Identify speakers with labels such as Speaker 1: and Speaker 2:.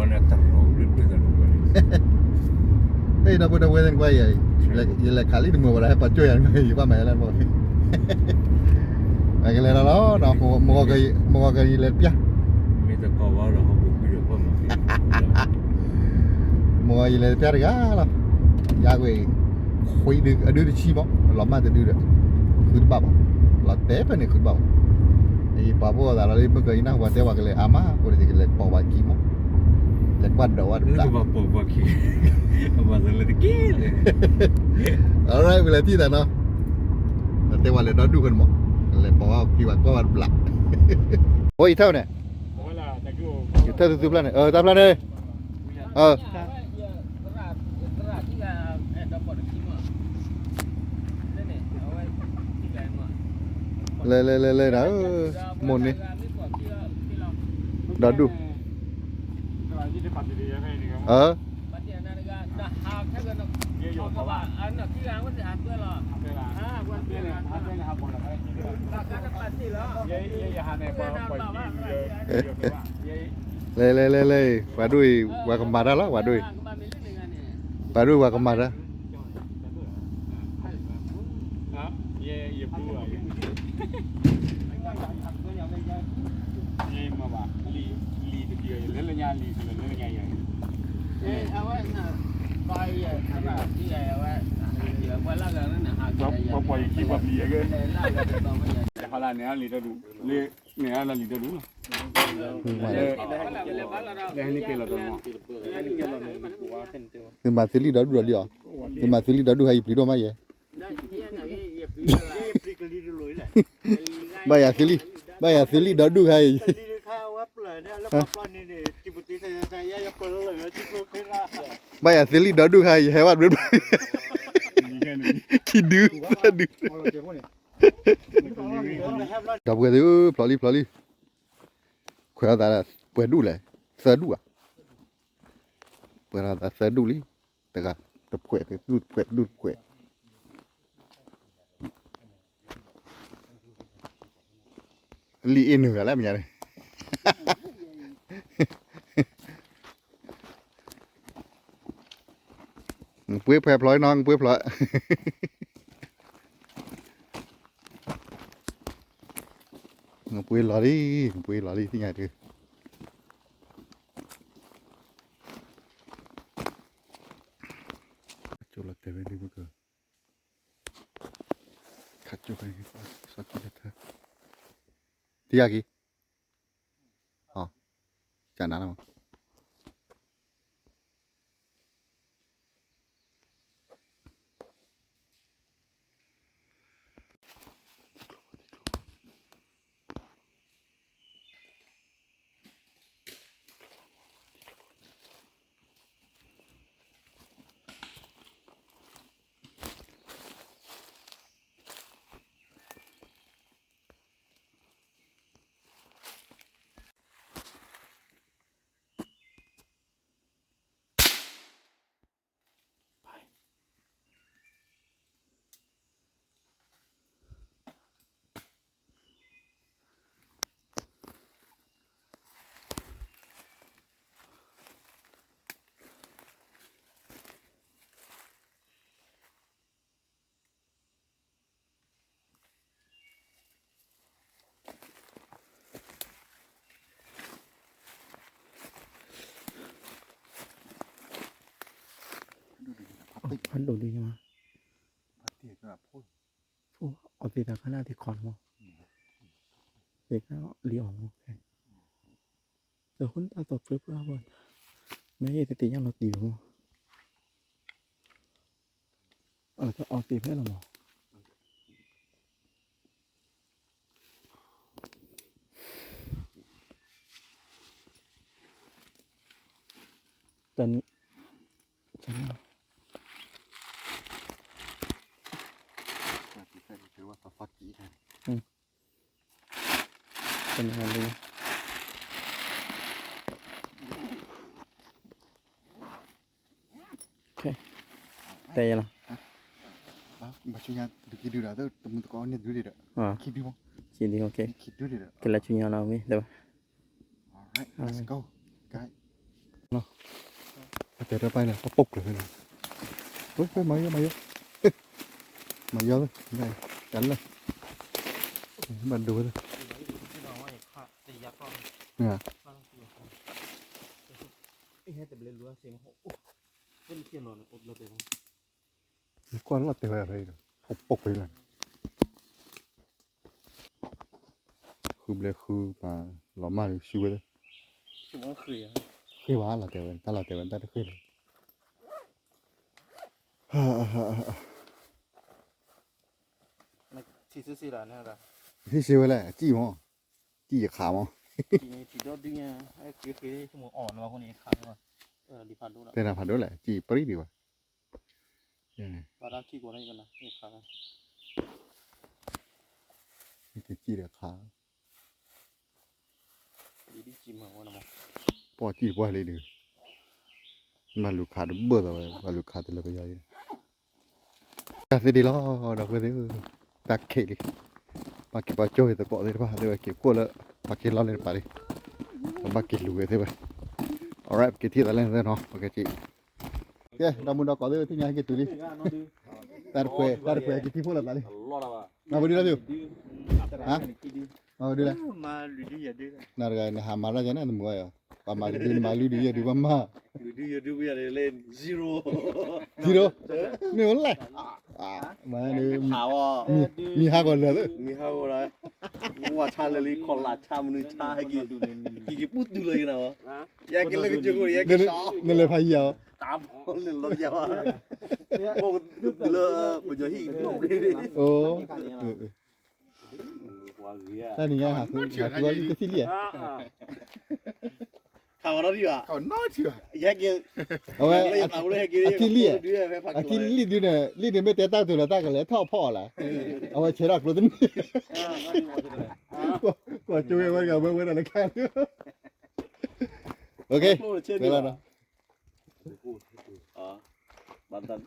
Speaker 1: con hasta roble de lugar.
Speaker 2: no pueden guay y la cali no me va a para yo y va a me la no cái này nó mua cái lên pia
Speaker 1: Mi te cova rồi không được cái gì mà.
Speaker 2: mua gì lên pia cái là ya quay quay đưa chi bó lắm mà đưa được cứ bảo là té phải này cứ bảo thì bảo bố là lấy mấy cái nào qua té qua cái này ama qua cái này bỏ vào kim lên quan đầu ăn
Speaker 1: Nó vào bộ vào kia. Vào rồi là kia.
Speaker 2: alright bây giờ tí là nó là té qua lên đó đủ hơn mà lên bỏ vào kia qua ăn bạc ôi theo này theo từ plan này tam plan đây lên đó môn đi đó đủ le wadui wa kemana lah wadui wa kemana
Speaker 3: Hala nè lì đó đủ, nè là lì đó đủ. Đây ni kela đó.
Speaker 2: nhưng mà xử lý đó đủ rồi nhưng mà xử lý đó đủ hay bị đâu mà vậy bây giờ xử lý đó đủ hay bây giờ xử lý đó đủ hay hay bạn biết khi đưa đọc cái thứ ploli khỏe là khỏe đủ lại sơ đủ à khỏe là sơ đủ đi tất cả tập khỏe cái đút khỏe li in nữa lại mình này quế phép lối non quế lối quế lò đi thế này chứ chỗ là cái đi một cái khát chỗ cái sao chỉ được đi à kì chả nào
Speaker 4: hắn đổ đi mà
Speaker 2: thì là phôi
Speaker 4: ở thì là cái nào thì còn không thì nó liều ok rồi hắn ta tập flip ra rồi mấy thì tính nó tiểu không ở cho ở tìm hết là mà tần chẳng nào tần này đi ok đây là
Speaker 2: Bajunya dulu dah tu temen tu kau ni dulu dah. Keep you.
Speaker 4: Jadi ok
Speaker 2: Keep dulu dah.
Speaker 4: cái là chủ nhà nào mới đâu
Speaker 2: Alright, let's go. Guys. แต่เราไปเลยเขาปลุกเลยนะเฮ้ยมาเยอะมาเยอะมาเยอะเลยไงกันเลยมันดูเลยเนี่ย ก่อนเราเตะอะไรเขาปลุกไปเลยคือเลยคือมาเรามาดูชิวเลย
Speaker 4: ผมว่าคือ
Speaker 2: คือว่าเราเตะวันถ้าเราเตะวันได้ขึ้น
Speaker 4: ที่ละเนี่ยละ
Speaker 2: ที่ชิวเลยจี้มั้งจี้ขามั้ง
Speaker 4: ที่ดอดึงอ่ะไอ้คือชั่วโมงอ่อนว่าคนนี้ขาว่าดีพันดูละ
Speaker 2: แต่เราผ่านด้วยแหละจี้ปรีดีกว่า
Speaker 4: ว่ารักขี้กว่านี้กันนะนี่ขา
Speaker 2: นี่คือจี้เดือขา
Speaker 4: ดีจิมเหรอวะน้อง
Speaker 2: ปอจี้ปอเลยดีมาลูกค้าดูเบื่อเลยมาลูกค้าตัวเราก็ย่อยแต่สิดีล้อดอกไปเลยตักเขลิปากเก็บปลาโจ้ยตะเกาะเลยป่ะเดี๋ยวเก็บกู้แล้วปากเก็บล้อเลยไปเลยปากเก็บลูกเลยใช่ไหม alright เก็บที่ตะเล่นเลยเนาะปากเก็บจี้โอเคเรามุนดอกเกาะเลยที่ยังเก็บตัวนี้ตัดเกลือเก็บที่พูดแล้วไปเลย
Speaker 3: รอดแล้วป่ะ
Speaker 2: มาดูแล้วดูฮะมาดูแล้ว
Speaker 4: มาดูดีอย่าดื้อ
Speaker 2: นาร์กายเนี่ยหามาแล้วจะนั่นมึงว่าปามาดูมาดูดีอย่าดูมา
Speaker 4: ดูอย่าเล่น zero
Speaker 2: zero นี่มันอะไรมาดู
Speaker 4: ขาวอ่ะ
Speaker 2: มีห้าคนเลย
Speaker 4: มีข้าวอะไรว่าชาเลยคนละชามนึงชาให้กินกี่ปุ๊บดูเลยนะวะอยากกินเลยก็จุกเลยอยากกินชอ
Speaker 2: นั่นเลยพายาว
Speaker 4: ตามเลยรถยาวอ่ะพวกดูเลยมันจะหิ้งลูกดิ
Speaker 2: โอ้
Speaker 3: ว่าเรีย
Speaker 2: ถ้านี่ไงหาตัวที่เหลี่ย
Speaker 4: ข่าวเราดีกว่า
Speaker 2: เขาน้อยเชียว
Speaker 4: อยากกิน
Speaker 2: เอาไว้
Speaker 4: เอาเลยกิน
Speaker 2: อาทิตย์เลี่ย
Speaker 4: ดูไปพัก
Speaker 2: อาทิตย์ลี่ดูเนี่ยลี่เนี่ยไม่เตะตั้งตัวละตั้งกันเลยท่อพ่อละเอาไว้เช็ดรักรถตัวนี้กว่าจุ้ยมันกับเมื่ออะไรกันโอเคเดี๋ยวแล้วนะ
Speaker 4: อ๋อบันทัน